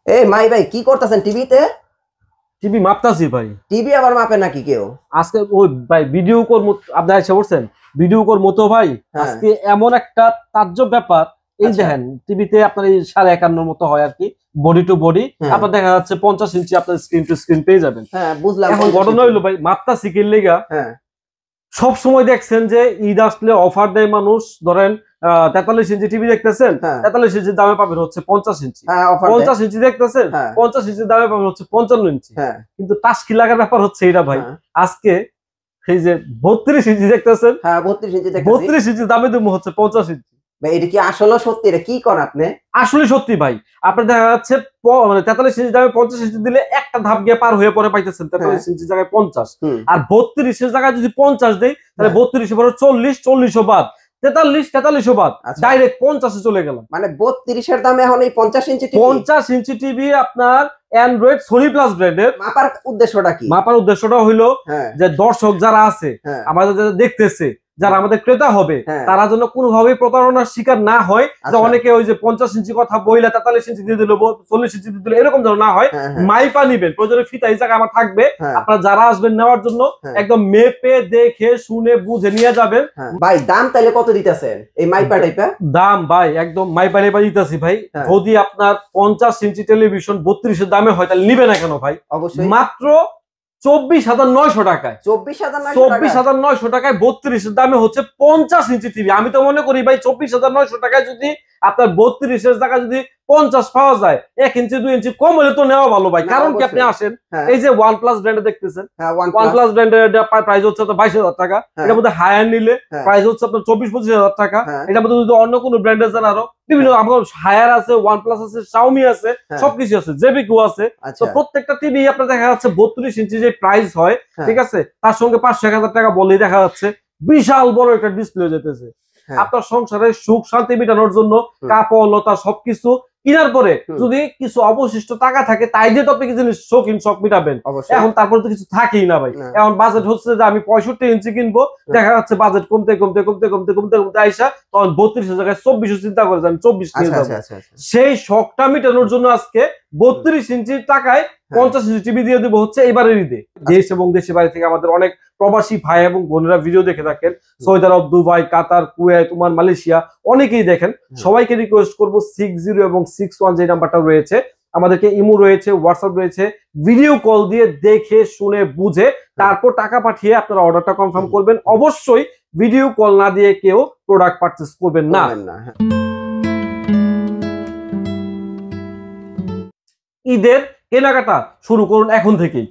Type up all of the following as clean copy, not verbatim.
এই মাই ভাই কি করতেছেন টিভিতে? টিভি মাপতাছি ভাই। টিভি আবার মাপে নাকি কেউ? আজকে ওই ভাই ভিডিও কর আপনারা এসে বলছেন ভিডিও কর মতো ভাই। আজকে এমন একটা তাজ্জব ব্যাপার, এই দেখেন টিভিতে আপনার এই 51.5 মতো হয় আর কি, বডি টু বডি। আপনার দেখা যাচ্ছে 50 ইঞ্চি আপনার স্ক্রিন টু স্ক্রিন পেয়ে যাবেন। হ্যাঁ বুঝলাম। এখন ঘটনা হইলো ভাই মাপতাছি কি লেগা, সব সময় দেখছেন যে ঈদ আসলে অফার দেয় মানুষ। ধরেন 43 ইঞ্চি টিভি দেখতেছেন, 43 ইঞ্চির দামে পাবেন হচ্ছে 50 ইঞ্চি। 50 ইঞ্চি দেখতেছেন, 50 ইঞ্চির দামে পাবেন হচ্ছে 55 ইঞ্চি। কিন্তু টাস্কি লাগার ব্যাপার হচ্ছে এটা ভাই, আজকে এই যে 32 ইঞ্চি দেখতেছেন, 32 ইঞ্চির দামে দেবো হচ্ছে 50 ইঞ্চি। এটা কি আসলে সত্যি? এটা কি করেন আপনি? আসলে সত্যি ভাই, আপনার দেখা যাচ্ছে মানে 43 ইঞ্চি দামে 50 ইঞ্চি দিলে একটা ধাপ গিয়ে পার হয়ে পরে পাইতেছেন 43 ইঞ্চির জায়গায় 50, আর 32 এর জায়গায় যদি 50 দেই তাহলে 32 পরে 40, 40 বাদ 43, 43 বাদ ডাইরেক্ট 50 চলে গেল। মানে 32 এর দামে এখন এই 50 ইঞ্চি টিভি, 50 ইঞ্চি টিভি আপনার অ্যান্ড্রয়েড সোনি প্লাস ব্র্যান্ডের। মাপার উদ্দেশ্যটা কি? মাপার উদ্দেশ্যটা হইলো যে দর্শক যারা আছে আমাদের যারা দেখতেছে, যারা আমাদের ক্রেতা হবে, তারা যেন কোনোভাবেই প্রতারণার শিকার না হয়। যে অনেকে ওই যে 50 ইঞ্চি কথা বইলা 43 ইঞ্চি দিয়ে দিল, 40 ইঞ্চি দিয়ে দিল, এরকম যেন না হয়। মাইপা নিবেন, প্রয়োজনে ফিতা এই জায়গায় আমার থাকবে, আপনারা যারা আসবেন নেওয়ার জন্য একদম মেপে দেখে শুনে বুঝে নিয়ে যাবেন। ভাই দাম তাহলে কত দিতেছেন এই মাইপা টাইপে? দাম ভাই একদম মাইপা টাইপা দিতেছি ভাই। যদি আপনার 50 ইঞ্চি টেলিভিশন 32 এর দামে হয় তাহলে নিবে না কেন ভাই? অবশ্যই মাত্র 24,900 টাকায়। 24,900 টাকায় 32 এর দামে হচ্ছে 50 ইঞ্চি টিভি। আমি তো মনে করি ভাই 24,900 টাকায় যদি আপনার 32 এর জায়গায় যদি 50 পাওয়া যায়, 1 ইঞ্চি 2 ইঞ্চি কম হলে তো নেওয়া ভালো ভাই। কারণ কি আপনি আসেন এই যে OnePlus ব্র্যান্ডে দেখতেছেন, OnePlus ব্র্যান্ডের প্রাইস হচ্ছে আপনার 22,000 টাকা। এটার মধ্যে হায়ার নিলে প্রাইস হচ্ছে আপনার 24-25,000 টাকা। এটার মধ্যে যদি অন্য কোনো ব্র্যান্ডের যান আরো বিভিন্ন আমার হায়ার আছে, OnePlus আছে, Xiaomi আছে, সবকিছু আছে, JBQ আছে। তো প্রত্যেকটা টিভি আপনার দেখা যাচ্ছে 32 ইঞ্চি যে প্রাইস হয়, ঠিক আছে, তার সঙ্গে 500-1000 টাকা বলেই দেখা যাচ্ছে বিশাল বড় একটা ডিসপ্লে যেতেছে। আপনার সংসারের সুখ শান্তি মেটানোর জন্য কাপড় লতা সবকিছু কিনার পরে যদি কিছু অবশিষ্ট টাকা থাকে তাই দিয়ে তো আপনি কিছু শৌখিন শখ মিটাবেন। এখন তারপরে তো কিছু থাকেই না ভাই। এখন বাজেট হচ্ছে যে আমি 65 ইঞ্চি কিনবো, দেখা যাচ্ছে বাজেট কমতে কমতে কমতে কমতে কমতে কমতে আইসা তখন 32 এর জায়গায় 24 চিন্তা করে আমি 24 কিনে যাবো। সেই শখটা মেটানোর জন্য আজকে 32 ইঞ্চির টাকায় 50 ইঞ্চি টিভি দিয়ে দেবো হচ্ছে এবারের ঈদে। দেশ এবং দেশের বাইরে থেকে আমাদের অনেক প্রবাসী ভাই এবং বোনেরা ভিডিও দেখে থাকেন, সৌদি আরব, দুবাই, কাতার, কুয়েত, ওমান, মালয়েশিয়া, অনেকেই দেখেন। সবাইকে রিকোয়েস্ট করবো 60 এবং 61 যে নাম্বারটা রয়েছে, আমাদেরকে ইমো রয়েছে, হোয়াটসঅ্যাপ রয়েছে, ভিডিও কল দিয়ে দেখে শুনে বুঝে তারপর টাকা পাঠিয়ে আপনারা অর্ডারটা কনফার্ম করবেন। অবশ্যই ভিডিও কল না দিয়ে কেউ প্রোডাক্ট পারচেজ করবেন না। ঈদের কেনাকাটা শুরু করুন এখন থেকেই।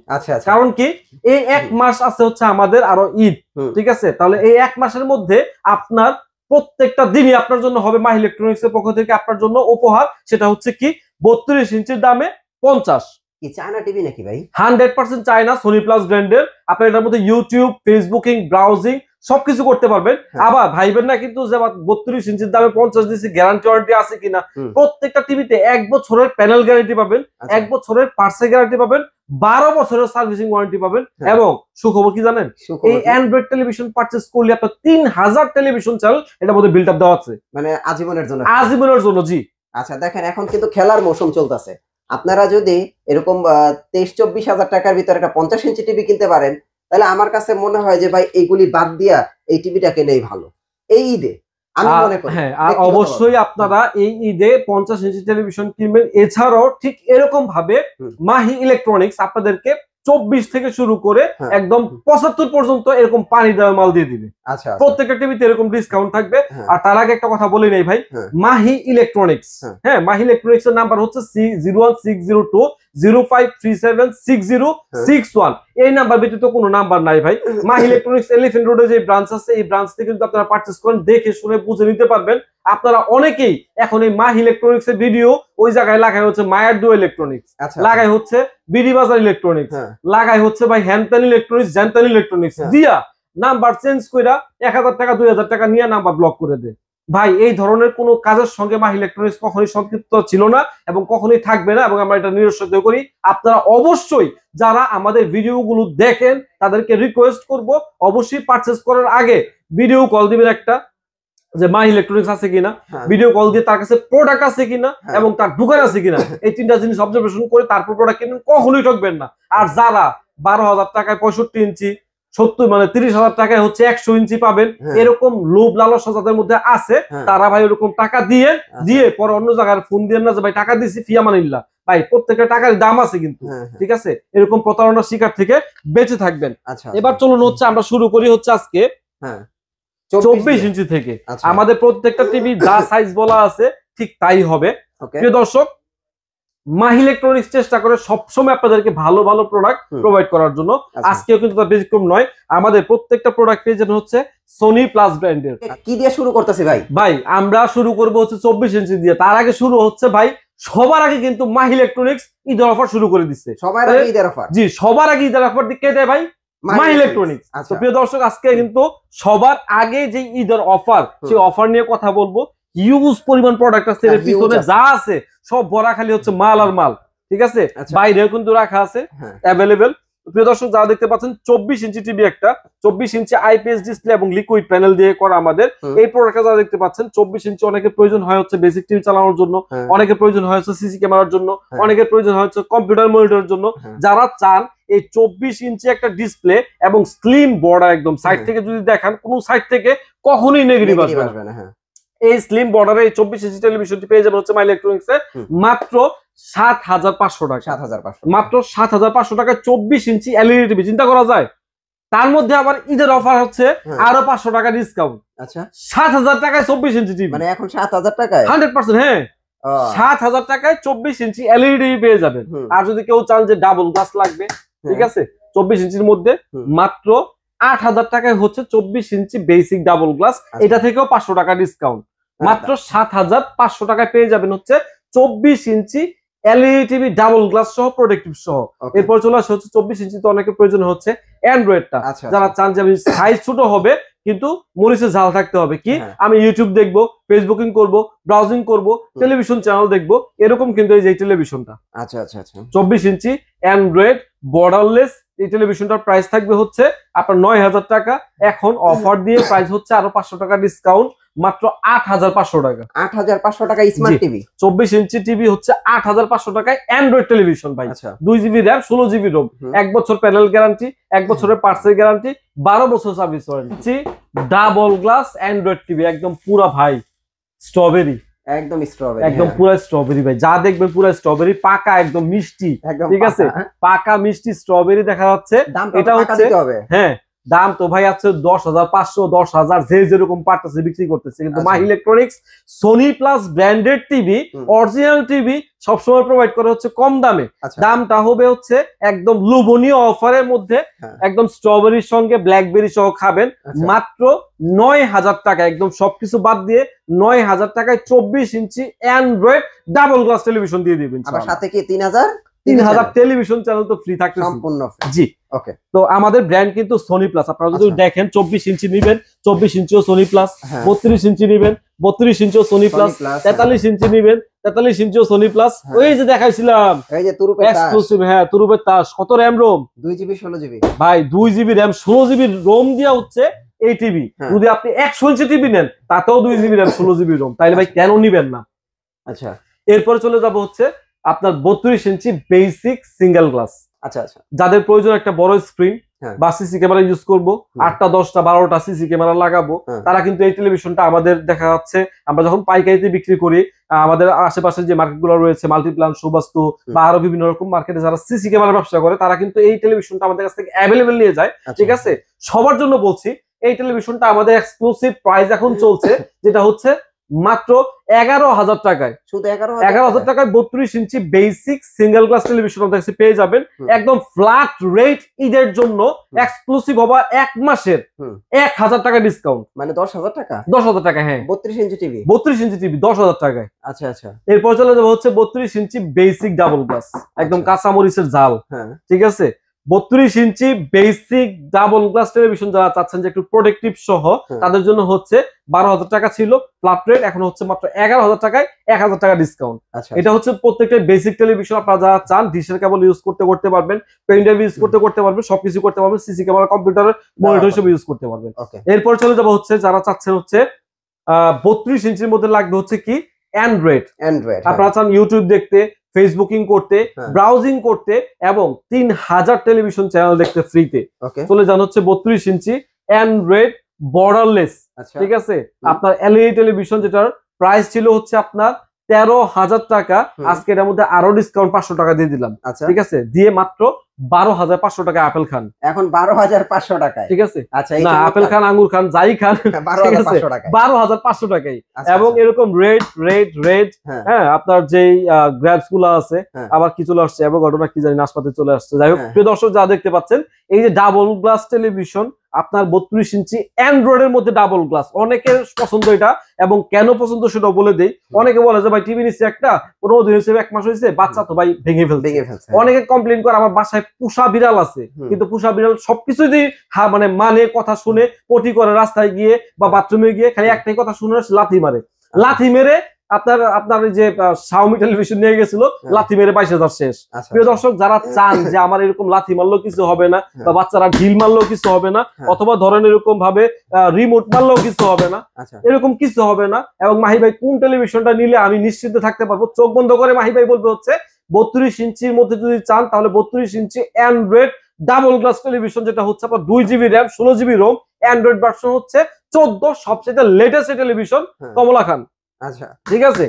কারণ কি এই 1 মাস আছে হচ্ছে আমাদের আরো ঈদ, ঠিক আছে? তাহলে এই 1 মাসের মধ্যে আপনার প্রত্যেকটা দিনই আপনার জন্য হবে মাহি ইলেকট্রনিক্স এর পক্ষ থেকে আপনার জন্য উপহার। সেটা হচ্ছে কি 32 ইঞ্চির দামে 50। কি চায়না টিভি নাকি ভাই? 100% চায়না সোনি প্লাস ব্র্যান্ডের। আপনি এটার মধ্যে ইউটিউব, ফেসবুকিং, ব্রাউজিং সবকিছু করতে পারবেন। আবার ভাইবেন না কিন্তু যে 32 ইঞ্চির দামে 50 দিচ্ছি, গ্যারান্টি ওয়ারেন্টি আছে কিনা। প্রত্যেকটা টিভিতে 1 বছরের প্যানেল গ্যারান্টি পাবেন, 1 বছরের পার্টসের গ্যারান্টি পাবেন, 12 বছরের সার্ভিসিং ওয়ারেন্টি পাবেন। এবং সুখবর কি জানেন, এই অ্যান্ড্রয়েড টেলিভিশন পারচেজ করলে আপনার 3000 টেলিভিশন চ্যানেল এটার মধ্যে বিল্ট আপ দেওয়া আছে, মানে আজীবনের জন্য। আজীবনের জন্য, জি। আচ্ছা দেখেন, এখন কিন্তু খেলার মৌসুম চলতেছে। আপনারা যদি এরকম 23-24 হাজার টাকার ভিতরে একটা 50 ইঞ্চি টিভি কিনতে পারেন, তাহলে আমার কাছে মনে হয় যে ভাই এইগুলি বাদ দিয়া এই টিভিটা কিনেই ভালো এই ঈদে। আমি মনে করি হ্যাঁ, আর অবশ্যই আপনারা এই ঈদে 50 ইঞ্চি টেলিভিশন কিনবেন। এছাড়াও ঠিক এরকম ভাবে মাহি ইলেকট্রনিক্স আপনাদেরকে 24 থেকে শুরু করে একদম 75 পর্যন্ত এরকম পানি দেওয়া মাল দিয়ে দিবে। প্রত্যেকটা টিভিতে এরকম ডিসকাউন্ট থাকবে। আর তার আগে একটা কথা বলি নাই ভাই, মাহি ইলেকট্রনিক্স, হ্যাঁ, মাহি ইলেকট্রনিক্স এর নাম্বার হচ্ছে 0160205376061। এই নাম্বার ব্যতীত কোনো নাম্বার নাই ভাই। মাহি ইলেকট্রনিক্স এলিফ্যান্ট রোডে যে ব্রাঞ্চ আছে, এই ব্রাঞ্চ থেকে কিন্তু আপনারা পারচেজ করেন, দেখে শুনে বুঝে নিতে পারবেন। আপনারা অনেকেই এখন এই মাহি ইলেকট্রনিক্স এর ভিডিও ওই জায়গায় লাগাই হচ্ছে মায়ার ডু ইলেকট্রনিক্স, লাগাই হচ্ছে বিডি বাজার ইলেকট্রনিক্স, লাগাই হচ্ছে ভাই হ্যানতেন ইলেকট্রনিক্স, জ্যানতেন ইলেকট্রনিক্স দিয়া নাম্বার চেঞ্জ কইরা 1000 টাকা 2000 টাকা নিয়ে নাম্বার ব্লক করে দেয়। ভাই এই ধরনের কোনো কাজের সঙ্গে মাহি ইলেকট্রনিক্স কখনোই সম্পৃক্ত ছিল না এবং কখনোই থাকবে না, এবং আমরা এটা নিরসিত করি। আপনারা অবশ্যই যারা আমাদের ভিডিওগুলো দেখেন তাদেরকে রিকোয়েস্ট করব, অবশ্যই পারচেজ করার আগে ভিডিও কল দিবেন একটা, যে মাই ইলেকট্রনিক্স আছে কিনা, ভিডিও কল দিয়ে তার কাছে প্রোডাক্ট আছে কিনা এবং তার দোকান আছে কিনা, এই তিনটা জিনিস অবজারভেশন করে তারপর প্রোডাক্ট কিনবেন, কখনোই ঠকবেন না। আর যারা 12,000 টাকায় 65 ইঞ্চি 70 মানে 30,000 টাকায় হচ্ছে 100 ইঞ্চি পাবেন, এরকম লোভ লালসা যাদের মধ্যে আছে তারা ভাই এরকম টাকা দিয়ে পরে অন্য জায়গায় ফোন দিয়ে না যে ভাই টাকা দিছি ফিয়া মানিল্লা, ভাই প্রত্যেকটা টাকার দাম আছে কিন্তু, ঠিক আছে? এরকম প্রতারণার শিকার থেকে বেঁচে থাকবেন। এবার চলুন হচ্ছে আমরা শুরু করি হচ্ছে আজকে 24 ইঞ্চি থেকে। আমাদের প্রত্যেকটা টিভি যা সাইজ বলা আছে ঠিক তাই হবে। প্রিয় দর্শক, মাহি ইলেকট্রনিক্স চেষ্টা করে সবসময় আপনাদেরকে ভালো ভালো প্রোডাক্ট প্রোভাইড করার জন্য। আজকেও কিন্তু তার ব্যতিক্রম নয়, আমাদের প্রত্যেকটা প্রোডাক্ট পেয়ে যাবেন হচ্ছে সোনি প্লাস ব্র্যান্ডের। কি দিয়ে শুরু করতেছি ভাই? ভাই আমরা শুরু করব হচ্ছে 24 ইঞ্চি দিয়ে। তার আগে শুরু হচ্ছে ভাই, সবার আগে কিন্তু মাহি ইলেকট্রনিক্স ঈদের অফার শুরু করে দিচ্ছে। সবার আগে ঈদের অফার? জি, সবার আগে ঈদের অফার কে দেয় ভাই? মাহি ইলেকট্রনিক্স। তো প্রিয় দর্শক, আজকে কিন্তু সবার আগে যে ঈদের অফার, সেই অফার নিয়ে কথা বলবো। হিউজ পরিমাণ প্রোডাক্ট আছে, এর পিছনে যা আছে সব ভরা খালি হচ্ছে মাল আর মাল, ঠিক আছে? বাইরেও কিন্তু রাখা আছে অ্যাভেলেবেল। প্রিয় দর্শক, যারা দেখতে পাচ্ছেন 24 ইঞ্চি টিভি, একটা 24 ইঞ্চি আইপিএস ডিসপ্লে এবং লিকুইড প্যানেল দিয়ে করা আমাদের এই প্রোডাক্টটা যারা দেখতে পাচ্ছেন। 24 ইঞ্চি অনেকের প্রয়োজন হয় হচ্ছে বেসিক টিভি চালানোর জন্য, অনেকের প্রয়োজন হয় হচ্ছে সিসি ক্যামেরার জন্য, অনেকের প্রয়োজন হয় হচ্ছে কম্পিউটার মনিটরের জন্য। যারা চান এই 24 ইঞ্চি একটা ডিসপ্লে এবং স্লিম বর্ডার, একদম সাইড থেকে যদি দেখান কোন সাইড থেকে কখনোই নেগেটিভ আসবে না, এই স্লিম বর্ডারে এই 24 ইঞ্চি টেলিভিশনটি পেয়ে যাবেন হচ্ছে মাই ইলেকট্রনিক্স এ মাত্র 7,500 টাকা। 7,500, মাত্র 7,500 টাকায় 24 ইঞ্চি এলইডি টিভি। চিন্তা করা যায়? তার মধ্যে আবার ঈদের অফার হচ্ছে আরো 500 টাকা ডিসকাউন্ট। আচ্ছা, 7,000 টাকায় 24 ইঞ্চি টিভি, মানে এখন 7,000 টাকায় 100%। হ্যাঁ, 7,000 টাকায় 24 ইঞ্চি এলইডি পেয়ে যাবেন। আর যদি কেউ চান যে ডাবল গ্লাস লাগবে, ঠিক আছে, 24 ইঞ্চির মধ্যে মাত্র 8,000 টাকায় হচ্ছে 24 ইঞ্চি বেসিক ডাবল গ্লাস। এটা থেকেও 500 টাকা ডিসকাউন্ট, মাত্র 7,500 টাকায় পেয়ে যাবেন হচ্ছে 24 inch LED TV double glass সহ প্রোটেক্টিভ সহ। এরপর চলে আসে হচ্ছে 24 ইঞ্চিতে অনেকের প্রয়োজন হচ্ছে অ্যান্ড্রয়েডটা। যারা চান যে আমি সাইজ ছোট হবে কিন্তু মরিচে ঝাল থাকতে হবে, কি আমি ইউটিউব দেখবো, ফেসবুকিং করব, ব্রাউজিং করব, টেলিভিশন চ্যানেল দেখবো, এরকম কিন্তু এই যে টেলিভিশনটা। আচ্ছা আচ্ছা আচ্ছা, 24 ইঞ্চি অ্যান্ড্রয়েড বর্ডারলেস এই টেলিভিশনটার প্রাইস থাকবে হচ্ছে আপনার 9,000 টাকা। এখন অফার দিয়ে প্রাইস হচ্ছে আরো 500 টাকা ডিসকাউন্ট, মাত্র 8,500 টাকা। 8,500 টাকা স্মার্ট টিভি, 24 ইঞ্চি টিভি হচ্ছে 8,500 টাকায় অ্যান্ড্রয়েড টেলিভিশন ভাই। 2 জিবি র্যাম, 16 জিবি রোম, 1 বছর প্যানেল গ্যারান্টি, 1 বছরের পার্টসের গ্যারান্টি, 12 বছর service warranty. Double glass Android TV, একদম পুরা ভাই স্ট্রবেরি, একদম স্ট্রবেরি, একদম পুরো স্ট্রবেরি ভাই। যা দেখবেন পুরো স্ট্রবেরি, পাকা একদম মিষ্টি, ঠিক আছে, পাকা মিষ্টি স্ট্রবেরি দেখা যাচ্ছে। এটা হচ্ছে হ্যাঁ, দাম তো ভাই আছে 10,500, 10,000, যে যেরকম পারতেছে বিক্রি করতেছে। কিন্তু Mahi electronics Sony plus branded TV, original TV সবসময় প্রোভাইড করে হচ্ছে কম দামে। দামটা হবে হচ্ছে একদম লোভনীয় অফারের মধ্যে, একদম স্ট্রবেরির সঙ্গে ব্ল্যাকবেরি সহ খাবেন মাত্র 9,000 টাকা। একদম সবকিছু বাদ দিয়ে 9,000 টাকায় 24 ইঞ্চি অ্যান্ড্রয়েড ডাবল গ্লাস টেলিভিশন দিয়ে দিবেন। সাথে কি 3,000 টেলিভিশন চ্যানেল তো ফ্রি থাকছে সম্পূর্ণ। জি, ওকে। তো আমাদের ব্র্যান্ড কিন্তু সোনি প্লাস। আপনারা যদি দেখেন 24 ইঞ্চি নিবেন, 24 ইঞ্চিও সোনি প্লাস, 32 ইঞ্চি নিবেন, 32 ইঞ্চিও সোনি প্লাস, 43 ইঞ্চি নিবেন, 43 ইঞ্চিও সোনি প্লাস। ওই যে দেখাইছিলাম এই যে তুরুপের এক্সক্লুসিভ, হ্যাঁ তুরুপের তাস। কত র‍্যাম রোম? 2 জিবি 16 জিবি ভাই, 2 জিবি র‍্যাম 16 জিবি রোম দিয়া হচ্ছে এই টিভি। যদি আপনি 100 ইঞ্চি টিভি নেন তাতেও 2 জিবি র‍্যাম 16 জিবি রোম, তাইলে ভাই কেন নিবেন না? আচ্ছা, এরপরে চলে যাব হচ্ছে আপনার 32 ইঞ্চি বেসিক সিঙ্গেল গ্লাস। আচ্ছা আচ্ছা, যাদের প্রয়োজন একটা বড় স্ক্রিন বা সিসি ক্যামেরা ইউজ করবো, 8টা 10টা 12টা সিসি ক্যামেরা লাগাবো, তারা কিন্তু এই টেলিভিশনটা আমাদের দেখা যাচ্ছে আমরা যখন পাইকারিতে বিক্রি করি, আমাদের আশেপাশে যে মার্কেটগুলো রয়েছে মাল্টিপ্লান, সুবাস্তু বা আরো বিভিন্ন রকম মার্কেটে যারা সিসি ক্যামেরা ব্যবসা করে, তারা কিন্তু এই টেলিভিশনটা আমাদের কাছ থেকে অ্যাভেলেবেল নিয়ে যায়। ঠিক আছে, সবার জন্য বলছি এই টেলিভিশনটা আমাদের এক্সক্লুসিভ প্রাইস এখন চলছে, যেটা হচ্ছে মাত্র 11,000 টাকায়। শুধু 11,000 টাকায় 32 ইঞ্চি বেসিক সিঙ্গেল গ্লাস টেলিভিশন আমাদের কাছে পেয়ে যাবেন একদম ফ্ল্যাট রেট। ঈদের জন্য এক্সক্লুসিভ হবে 1 মাসের 1,000 টাকা ডিসকাউন্ট, মানে 10,000 টাকা। 10,000 টাকা, হ্যাঁ 32 ইঞ্চি টিভি, 32 ইঞ্চি টিভি 10,000 টাকায়। আচ্ছা আচ্ছা, এরপর চলে যাবে হচ্ছে 32 ইঞ্চি বেসিক ডাবল গ্লাস, একদম কাঁচামরিচের ঝাল। ঠিক আছে, 32 ইঞ্চি বেসিক ডাবল গ্লাস টেলিভিশন যারা চাচ্ছেন যে একটু প্রোটেক্টিভ সহ, তাদের জন্য হচ্ছে 12,000 টাকা ছিল ফ্ল্যাট রেট, এখন হচ্ছে মাত্র 11,000 টাকায় 1,000 টাকা ডিসকাউন্ট। এটা হচ্ছে প্রত্যেকটা বেসিক টেলিভিশন। আপনারা যারা চান ডিশের কেবল ইউজ করতে পারবেন, পেন ড্রাইভ ইউজ করতে পারবেন, সবকিছু করতে পারবেন, সিসি ক্যামেরা, কম্পিউটার, মনিটর হিসেবে ইউজ করতে পারবেন। এরপর চলে যাবো হচ্ছে যারা চাচ্ছেন হচ্ছে 32 ইঞ্চির মধ্যে লাগবে হচ্ছে কি অ্যান্ড্রয়েড। অ্যান্ড্রয়েড আপনারা চান ইউটিউব দেখতে, ফেসবুকিং করতে, ব্রাউজিং করতে এবং 3000 টেলিভিশন চ্যানেল দেখতে ফ্রিতে, চলে যান হচ্ছে 32 ইঞ্চি অ্যান্ড্রয়েড বর্ডারলেস। ঠিক আছে, আপনার এলইডি টেলিভিশন যেটার প্রাইস ছিল হচ্ছে আপনার 13,000 টাকা, আজকে এর মধ্যে আরো ডিসকাউন্ট 500 টাকা দিয়ে দিলাম। ঠিক আছে, দিয়ে মাত্র 12,500 টাকা আপেল খান, এখন 12,500 টাকায়। ঠিক আছে, আচ্ছা না আপেল খান আঙ্গুর খান যাই খান 12,500 টাকায়। এবং এরকম রেড হ্যাঁ আপনার যেই গ্র্যাবস গুলো আছে, আবার কি চলে আসছে এবং ঘটনা কি জানি নাশপাতি চলে আসছে। যাই হোক প্রিয় দর্শক যা দেখতে পাচ্ছেন এই যে ডাবল গ্লাস টেলিভিশন আপনার 32 ইঞ্চি অ্যান্ড্রয়েডের মধ্যে ডাবল গ্লাস, অনেকের পছন্দ এটা এবং কেন পছন্দ সেটা বলে দেই। অনেকে বলে যে ভাই টিভি নিচ্ছে একটা 15 দিন হয়েছে, 1 মাস হয়েছে, বাচ্চা তো ভাই ভেঙে ফেলছে। অনেকে কমপ্লেন করে আমার বাসায় পোষা বিড়াল আছে, কিন্তু পোষা বিড়াল সবকিছু যদি মানে কথা শুনে পটি করে রাস্তায় গিয়ে বা বাথরুমে গিয়ে খালি একটাই কথা শুনে লাথি মেরে আপনার যে শাওমি টেলিভিশন নিয়ে গেছিল লাথি মেরে 22,000 শেষ। প্রিয় দর্শক যারা চান যে আমার এরকম লাথি মারলেও কিছু হবে না, বা বাচ্চারা ঢিল মারলেও কিছু হবে না, অথবা ধরেন এরকম ভাবে রিমোট মারলেও কিছু হবে না, এরকম কিছু হবে না, এবং মাহি ভাই কোন টেলিভিশনটা নিলে আমি নিশ্চিন্তে থাকতে পারবো, চোখ বন্ধ করে মাহি ভাই বলবে হচ্ছে 32 ইঞ্চির মধ্যে যদি চান তাহলে 32 inch Android double glass television, যেটা হচ্ছে আপনার 2 GB RAM 16 GB Rome, Android version হচ্ছে 14, সবচেয়ে লেটেস্ট টেলিভিশন কমলা খান। আচ্ছা ঠিক আছে,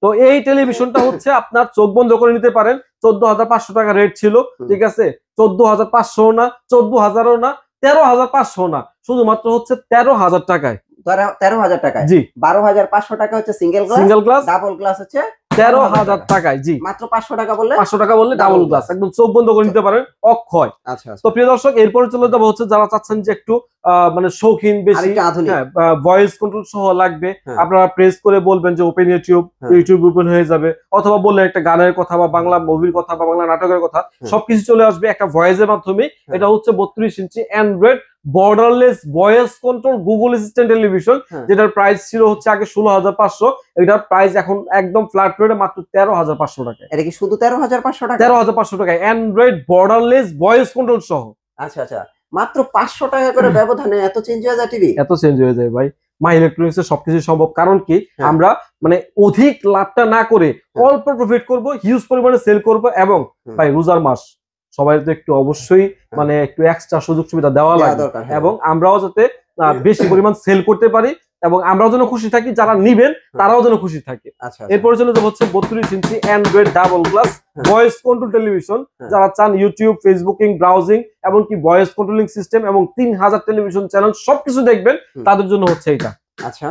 তো এই টেলিভিশনটা হচ্ছে আপনার চোখ বন্ধ করে নিতে পারেন। 14,500 টাকা রেট ছিল, ঠিক আছে, 14,500 না, 14,000ও না, 13,500 না, শুধুমাত্র হচ্ছে 13,000 টাকায়। 13,000 টাকায় জি, 12,500 টাকা হচ্ছে সিঙ্গেল গ্লাস, ডাবল গ্লাস হচ্ছে 13,000 টাকায়। জি মাত্র 500 টাকা বললে, 500 টাকা বললে ডাবল গ্লাস একদম চোখ বন্ধ করে নিতে পারেন অক্ষয়। আচ্ছা, তো প্রিয় দর্শক এরপরে চলে যাবো হচ্ছে যারা চাচ্ছেন যে একটু মানে শৌখিন বেশি, ভয়েস কন্ট্রোল সহ লাগবে, আপনারা প্রেস করে বলবেন যে ওপেন ইউটিউব ওপেন হয়ে যাবে, অথবা বললে একটা গানের কথা বা বাংলা মুভির কথা বা বাংলা নাটকের কথা সবকিছু চলে আসবে একটা ভয়েসের মাধ্যমে। এটা হচ্ছে 32 inch Android borderless voice control Google assistant television, যেটার প্রাইস ছিল হচ্ছে আগে 16,500, এটার প্রাইস এখন একদম ফ্ল্যাট রেটে মাত্র 13,500 টাকা। এটা কি শুধু 13,500 টাকা? 13,500 টাকা অ্যান্ড্রয়েড বর্ডারলেস ভয়েস কন্ট্রোল সহ। আচ্ছা আচ্ছা, মাত্র 500 টাকা করে ব্যবধানে এত চেঞ্জ হয়ে যায় টিভি? এত চেঞ্জ হয়ে যায় ভাই, মাই ইলেকট্রনিক্স এর সবকিছু সম্ভব। কারণ কি আমরা মানে অধিক লাভটা না করে অল্প প্রফিট করব, হিউজ পরিমাণে সেল করব, এবং ভাই রোজার মাস সবাই তো একটু অবশ্যই মানে একটু এক্সট্রা সুযোগ সুবিধা দেওয়া লাগে, এবং আমরাও যাতে বেশি পরিমাণ সেল করতে পারি এবং আমরাও যেন খুশি থাকি, যারা নিবেন তারাও যেন খুশি থাকে। এরপরে চলে যাবো হচ্ছে 32 inch Android double glass voice control television, যারা চান ইউটিউব, ফেসবুকিং, ব্রাউজিং এবং কি ভয়েস কন্ট্রোলিং সিস্টেম এবং 3000 টেলিভিশন চ্যানেল সবকিছু দেখবেন, তাদের জন্য হচ্ছে এটা। আচ্ছা,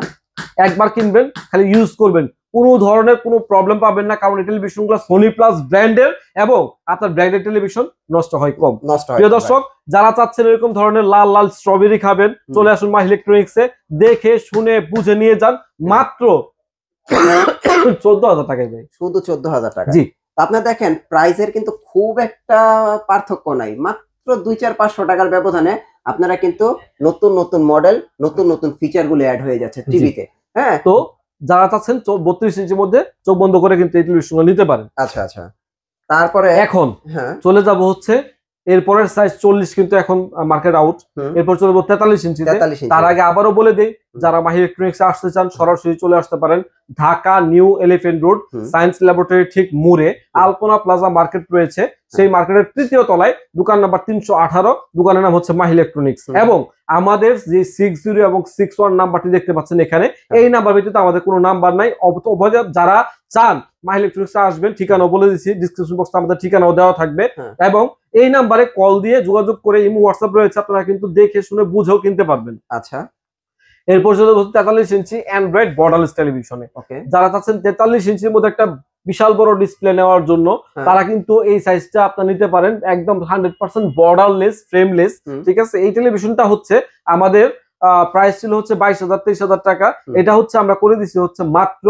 একবার কিনবেন খালি ইউজ করবেন, কোনো ধরনের কোনো প্রবলেম পাবেন না, কারণ এই টেলিভিশনগুলো সোনি প্লাস ব্র্যান্ডের এবং আপনার ব্র্যান্ডের টেলিভিশন নষ্ট হয় কম। প্রিয় দর্শক যারা চাচ্ছেন এরকম ধরনের লাল লাল স্ট্রবেরি খাবেন, চলে আসুন মাই ইলেকট্রনিক্স এ, দেখে শুনে বুঝে নিয়ে যান, মাত্র 14,000 টাকায় ভাই, শুধু 14,000 টাকা। জি, আপনার দেখেন প্রাইসের কিন্তু খুব একটা পার্থক্য নাই, মাত্র 2-4-500 টাকার ব্যবধানে আপনারা কিন্তু নতুন নতুন মডেল, নতুন নতুন ফিচার গুলো অ্যাড হয়ে যাচ্ছে টিভিতে। হ্যাঁ, তো যারা চাচ্ছেন 32 ইঞ্চির মধ্যে চোখ বন্ধ করে কিন্তু এই টেলিভিশন নিতে পারেন। আচ্ছা আচ্ছা, তারপরে এখন চলে যাব হচ্ছে এরপরের সাইজ 40, কিন্তু এখন মার্কেট আউট, এরপর চলে যাবো 43 ইঞ্চিতে। তার আগে আবারও বলে দেই, যারা মাহি ইলেকট্রনিক্স আসতে চান সরাসরি চলে আসতে পারেন Dhaka new elephant road science laboratory ঠিক মুড়ে আলপনা প্লাজা মার্কেট রয়েছে, সেই মার্কেটের 3য় তলায় দোকান নাম্বার 318, দোকানের নাম হচ্ছে মাহি ইলেকট্রনিক্স। এবং আমাদের যে 60 এবং 61 নাম্বারটি দেখতে পাচ্ছেন এখানে, এই নাম্বার ভিত্তিতে আমাদের কোনো নাম্বার নাই। যারা চান মাহি ইলেকট্রনিক্স আসবেন, ঠিকানা বলে দিচ্ছি, ডিসক্রিপশন বক্সে আমাদের ঠিকানাও দেওয়া থাকবে, এবং এই নাম্বারে কল দিয়ে যোগাযোগ করে ইমো হোয়াটসঅ্যাপ রয়েছে, আপনারা কিন্তু দেখে শুনে বুঝেও কিনতে পারবেন। আচ্ছা, এরপর চলে 43 ইঞ্চি অ্যান্ড্রয়েড বর্ডারলেস টেলিভিশনে, যারা চাচ্ছেন 43 ইঞ্চির মধ্যে একটা বিশাল বড় ডিসপ্লে নেওয়ার জন্য, তারা কিন্তু এই সাইজটা আপনারা নিতে পারেন, একদম 100% বর্ডারলেস ফ্রেমলেস। ঠিক আছে, এই টেলিভিশনটা হচ্ছে আমাদের প্রাইস ছিল হচ্ছে 22,000-23,000 টাকা, এটা হচ্ছে আমরা করে দিচ্ছি হচ্ছে মাত্র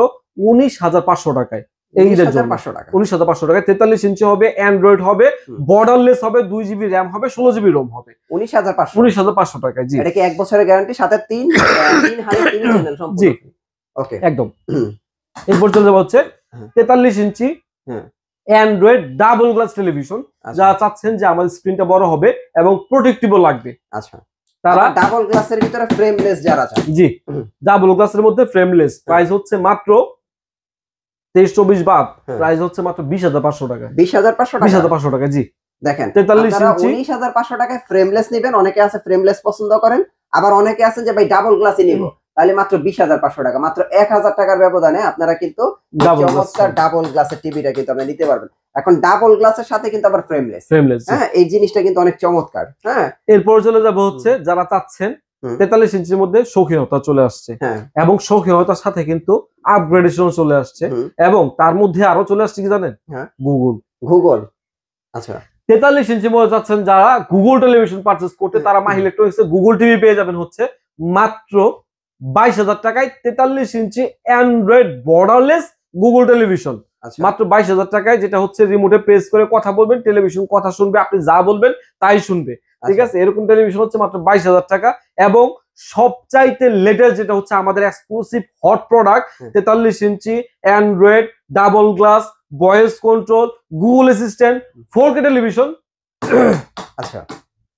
19,500 টাকায়। এই ঈদের জন্য 19,500 টাকায় 43 ইঞ্চি হবে, অ্যান্ড্রয়েড হবে, বর্ডারলেস হবে, 2 জিবি র্যাম হবে, 16 জিবি রোম হবে, 19,500 টাকায়। জি, এটা কি 1 বছরের গ্যারান্টি, সাথে 3 চ্যানেল সম্পূর্ণ? জি, ওকে, একদম। এরপর চলে যাবো হচ্ছে 43 inch Android double glass television, যারা চাচ্ছেন যে আমাদের স্ক্রিনটা বড় হবে এবং প্রোটেক্টিভও লাগবে। আচ্ছা, তারা ডাবল গ্লাসের ভিতরে ফ্রেমলেস যারা চায়, জি ডাবল গ্লাসের মধ্যে ফ্রেমলেস, প্রাইস হচ্ছে মাত্র 23-24 বাদ, প্রাইস হচ্ছে মাত্র 20,500 টাকা। 20,500 টাকা জি। দেখেন 43 ইঞ্চি 19,500 টাকায় ফ্রেমলেস নেবেন। অনেকে আছে ফ্রেমলেস পছন্দ করেন, আবার অনেকে আছেন যে ভাই ডাবল গ্লাসই নিব, তাহলে মাত্র 20,500 টাকা, মাত্র 1,000 টাকার ব্যবধানে আপনারা কিন্তু চমৎকার ডাবল গ্লাসের টিভিটা কিন্তু আপনারা নিতে পারবেন। এখন ডাবল গ্লাসের সাথে কিন্তু আবার ফ্রেমলেস, হ্যাঁ এই জিনিসটা কিন্তু অনেক চমৎকার। হ্যাঁ এরপর চলে যাব হচ্ছে যারা চাচ্ছেন 43 ইঞ্চির মধ্যে শৌখিনতা চলে আসছে, এবং শৌখিনতার সাথে কিন্তু আপগ্রেডেশন চলে আসছে, এবং তার মধ্যে আরো চলে আসছে কি জানেন, গুগল। আচ্ছা 43 ইঞ্চি মধ্যে যাচ্ছেন যারা গুগল টেলিভিশন পারচেজ করতে, তারা মাহি ইলেকট্রনিক্স এ গুগল টিভি পেয়ে যাবেন হচ্ছে মাত্র 22,000 টাকায়। 43 inch Android borderless Google television মাত্র 22,000 টাকায়, যেটা হচ্ছে রিমোটে প্রেস করে কথা বলবেন, টেলিভিশন কথা শুনবে, আপনি যা বলবেন তাই শুনবে, ঠিক আছে। এরকম টেলিভিশন হচ্ছে মাত্র 22,000 টাকা। এবং সবচাইতে লেটেস্ট যেটা হচ্ছে আমাদের exclusive hot product 43 inch Android double glass voice control Google assistant 4K television. আচ্ছা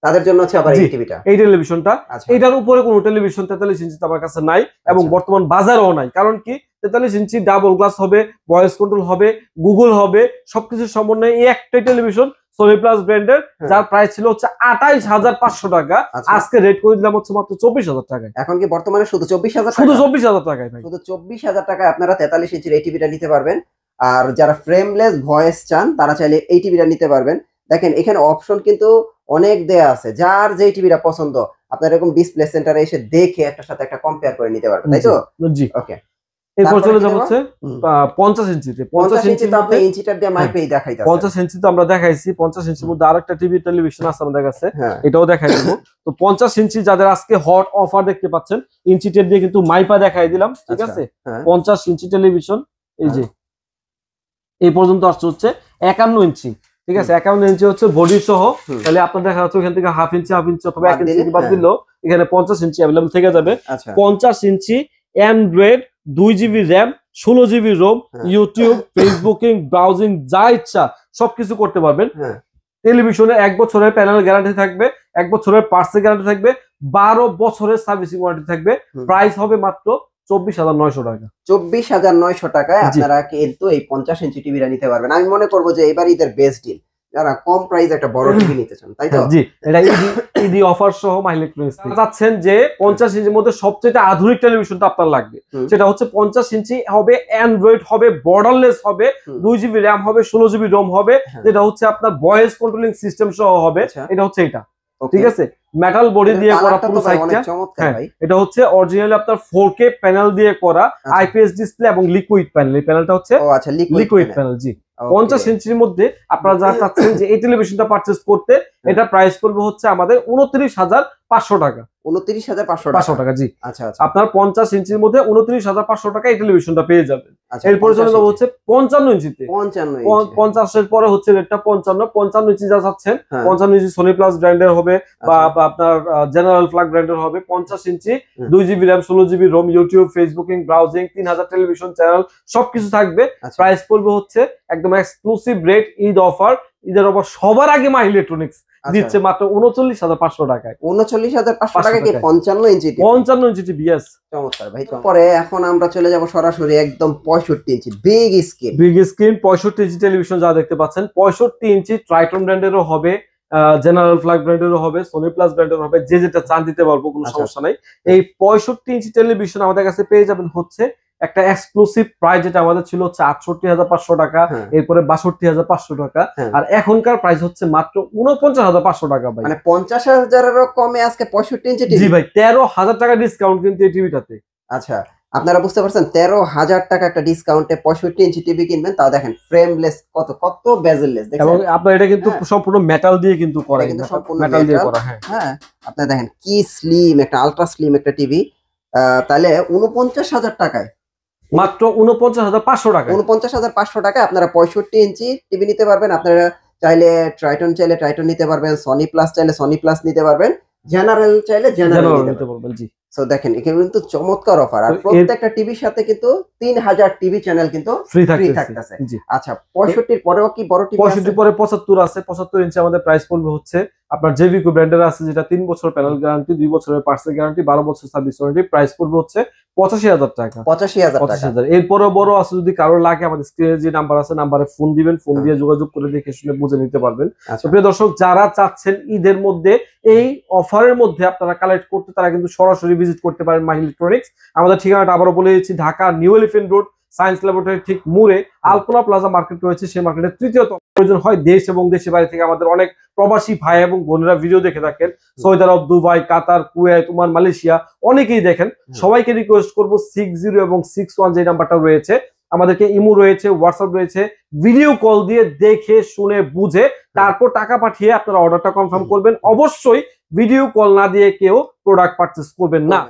তাদের জন্য হচ্ছে আবার এই টিভিটা, এই টেলিভিশনটা, এটার উপরে কোনো টেলিভিশন 43 ইঞ্চি আমার কাছে নাই, এবং বর্তমান বাজারেও নাই। কারণ কি 43 ইঞ্চি ডাবল গ্লাস হবে, ভয়েস কন্ট্রোল হবে, গুগল হবে, সবকিছু সমন্বয়ে এই একটাই টেলিভিশন সোনি প্লাস ব্র্যান্ডের, যার প্রাইস ছিল হচ্ছে 28,500 টাকা, আজকে রেট করে দিলাম হচ্ছে মাত্র 24,000 টাকায়। এখন কি বর্তমানে শুধু 24,000 শুধু 24,000 টাকায় ভাই, শুধু 24,000 টাকায় আপনারা 43 ইঞ্চির এই টিভিটা নিতে পারবেন। আর যারা ফ্রেমলেস ভয়েস চান তারা চাইলে এই টিভিটা নিতে পারবেন। দেখেন এখানে অপশন কিন্তু অনেক দেয়া আছে, যার যেই টিভিটা পছন্দ আপনারা এরকম ডিসপ্লে সেন্টারে এসে দেখে একটার সাথে একটা কম্পেয়ার করে নিতে পারবেন, তাই তো? জি ওকে। এরপর চলে যাব হচ্ছে 50 ইঞ্চিতে। 50 ইঞ্চি তো আপনি ইঞ্চিটার দিয়ে মাইপেই দেখাইতাছেন। 50 ইঞ্চি তো আমরা দেখাইছি, 50 ইঞ্চির মধ্যে আরেকটা টিভি টেলিভিশন আছে আমাদের কাছে, এটাও দেখাই দেব। তো 50 ইঞ্চি যাদের আজকে হট অফার দেখতে পাচ্ছেন, ইঞ্চি টেপ দিয়ে কিন্তু মাইপা দেখাই দিলাম, ঠিক আছে। 50 ইঞ্চি টেলিভিশন এই যে এই পর্যন্ত আসছে হচ্ছে 51 ইঞ্চি, ঠিক আছে। 51 ইঞ্চি হচ্ছে বডি সহ, তাহলে আপনার দেখা যাচ্ছে ওখান থেকে হাফ ইঞ্চি অথবা 1 ইঞ্চি বাদ দিলেও এখানে 50 ইঞ্চি अवेलेबल থেকে যাবে। 50 inch Android 2 GB RAM 16 GB ROM, YouTube Facebooking browsing যা ইচ্ছা সবকিছু করতে পারবেন। টেলিভিশনে 1 বছরের প্যানেল গ্যারান্টি থাকবে, 1 বছরের পার্টসের গ্যারান্টি থাকবে, 12 বছরের সার্ভিসিং ওয়ারেন্টি থাকবে। প্রাইস হবে মাত্র 24,900 টাকা। 24,900 টাকায় আপনারা কিন্তু এই 50 ইঞ্চি টিভিটা নিতে পারবেন। আমি মনে করবো যে এবার ঈদের বেস্ট ডিল, যারা কম প্রাইস একটা বড় টিভি নিতে চান, তাই তো? জি, এটা ইডি অফার সহ মাই ইলেকট্রনিক্স চাচ্ছেন যে 50 ইঞ্চির মধ্যে সবচেয়ে আধুনিক টেলিভিশনটা আপনার লাগবে, সেটা হচ্ছে 50 ইঞ্চি হবে, অ্যান্ড্রয়েড হবে, বর্ডারলেস হবে, 2 জিবি র্যাম হবে, 16 জিবি রোম হবে, যেটা হচ্ছে আপনার ভয়েস কন্ট্রোলিং সিস্টেম সহ হবে। এটা হচ্ছে এটা, ঠিক আছে। মেটাল বডি দিয়ে করা পুরো সাইডটা, এটা হচ্ছে অরিজিনালি আপনার 4K প্যানেল দিয়ে করা, আইপিএস ডিসপ্লে এবং লিকুইড প্যানেল। এই প্যানেলটা হচ্ছে লিকুইড প্যানেল। জি 50 ইঞ্চির মধ্যে আপনারা যা চাচ্ছেন যে এই টেলিভিশনটা পারচেজ করতে, এটা প্রাইস পড়বে হচ্ছে আমাদের 29,500 টাকা। 29,500 টাকা জি। আচ্ছা আপনার 50 ইঞ্চির মধ্যে 29,500 টাকা এই টেলিভিশনটা পেয়ে যাবেন। এরপরে চলে যাবো হচ্ছে 55 ইঞ্চিতে। 50 এর পরে হচ্ছে রেটটা 55 ইঞ্চি যা চাচ্ছেন, 55 ইঞ্চি সোনি প্লাস ব্র্যান্ডের হবে বা আপনার জেনারেল ফ্ল্যাগ ব্র্যান্ডের হবে। 50 ইঞ্চি 2 GB RAM 16 GB ROM, YouTube Facebooking browsing 3000 television channel সবকিছু থাকবে। প্রাইস পড়বে হচ্ছে একদম এক্সক্লুসিভ রেট, ঈদ অফার। ঈদের অফার সবার আগে মাই ইলেকট্রনিক্স দিচ্ছে মাত্র 39,500 টাকায়। 39,500 টাকা কি 55 ইঞ্চি? 55 ইঞ্চি টিভি, यस। চমৎকার ভাই। পরে এখন আমরা চলে যাব সরাসরি একদম 65 ইঞ্চি বিগ স্ক্রিন। 65 ইঞ্চি টেলিভিশন যা দেখতে পাচ্ছেন, 65 ইঞ্চি ট্রাইটন ব্র্যান্ডেরও হবে, জেনারেল ফ্ল্যাগ ব্র্যান্ডেরও হবে, সোনি প্লাস ব্র্যান্ডের হবে, যে যেটা চান দিতে পারবো, কোনো সমস্যা নাই। এই 65 ইঞ্চি টেলিভিশন আমাদের কাছে পেয়ে যাবেন হচ্ছে একটা এক্সক্লুসিভ প্রাইস, যেটা আমাদের ছিল হচ্ছে 68,500 টাকা, এরপরে 62,500 টাকা, আর এখনকার প্রাইস হচ্ছে মাত্র 49,500 টাকা ভাই। মানে 50,000এরও কমে আজকে 65 ইঞ্চি টিভি। জি ভাই, 13,000 টাকা ডিসকাউন্ট কিন্তু এই টিভিটাতে। আচ্ছা আপনারা বুঝতে পারছেন, 13,000 টাকা একটা ডিসকাউন্টে 65 ইঞ্চি টিভি কিনবেন, তাও দেখেন ফ্রেমলেস, কত বেজেললেস, দেখেন। এবং আপনার এটা কিন্তু সম্পূর্ণ মেটাল দিয়ে কিন্তু করা, কিন্তু সম্পূর্ণ মেটাল দিয়ে করা। হ্যাঁ আপনারা দেখেন কি স্লিম একটা, আলট্রা স্লিম একটা টিভি। তাহলে 49,000 টাকায়, মাত্র 49,500 টাকা। 49,500 টাকায় আপনারা 65 ইঞ্চি টিভি নিতে পারবেন। আপনারা চাইলে ট্রাইটন নিতে পারবেন, সনি প্লাস চাইলে সনি প্লাস নিতে পারবেন, জেনারেল চাইলে জেনারেল নিতে পারবেন। জি সো দেখেন এখানে কিন্তু চমৎকার অফার, আর প্রত্যেকটা টিভির সাথে কিন্তু 3000 টিভি চ্যানেল কিন্তু ফ্রি থাকতেছে। আচ্ছা 65 এর পরেও কি বড় টিভি আছে? 65 পরে 75 আছে। 75 ইঞ্চি আমাদের প্রাইস পড়বে হচ্ছে আপনার জেভিকো ব্র্যান্ডের আছে, যেটা 3 বছর প্যানেল গ্যারান্টি, 2 বছরের পার্সেল গ্যারান্টি, 12 বছর সার্ভিস ওয়ারেন্টি। প্রাইস পড়বে হচ্ছে 85,000 টাকা। 85,000 এরপরে বড় আছে, যদি কারো লাগে আমাদের স্ক্রিনে যে নাম্বার আছে, নাম্বারে ফোন দিবেন, ফোন দিয়ে যোগাযোগ করে দেখে শুনে বুঝে নিতে পারবেন। তো প্রিয় দর্শক, যারা চাচ্ছেন ঈদের মধ্যে এই অফারের মধ্যে আপনারা কালেক্ট করতে, তারা কিন্তু সরাসরি ভিজিট করতে পারেন মাহি ইলেকট্রনিক্স। আমাদের ঠিকানাটা আবারও বলে দিচ্ছি, Dhaka new elephant road science laboratory ঠিক মুড়ে আলপনা প্লাজা মার্কেট রয়েছে। সেই মার্কেটের তৃতীয় প্রয়োজন হয় দেশ এবং দেশের বাইরে থেকে আমাদের অনেক প্রবাসী ভাই এবং বোনেরা ভিডিও দেখে থাকেন, সৌদি আরব, দুবাই, কাতার, কুয়েত, ওমান, মালয়েশিয়া, অনেকেই দেখেন। সবাইকে রিকোয়েস্ট করবো 60 এবং 61 যে নাম্বারটা রয়েছে, আমাদেরকে ইমো রয়েছে, হোয়াটসঅ্যাপ রয়েছে, ভিডিও কল দিয়ে দেখে শুনে বুঝে তারপর টাকা পাঠিয়ে আপনারা অর্ডারটা কনফার্ম করবেন। অবশ্যই ভিডিও কল না দিয়ে কেউ প্রোডাক্ট পারচেস করবেন না।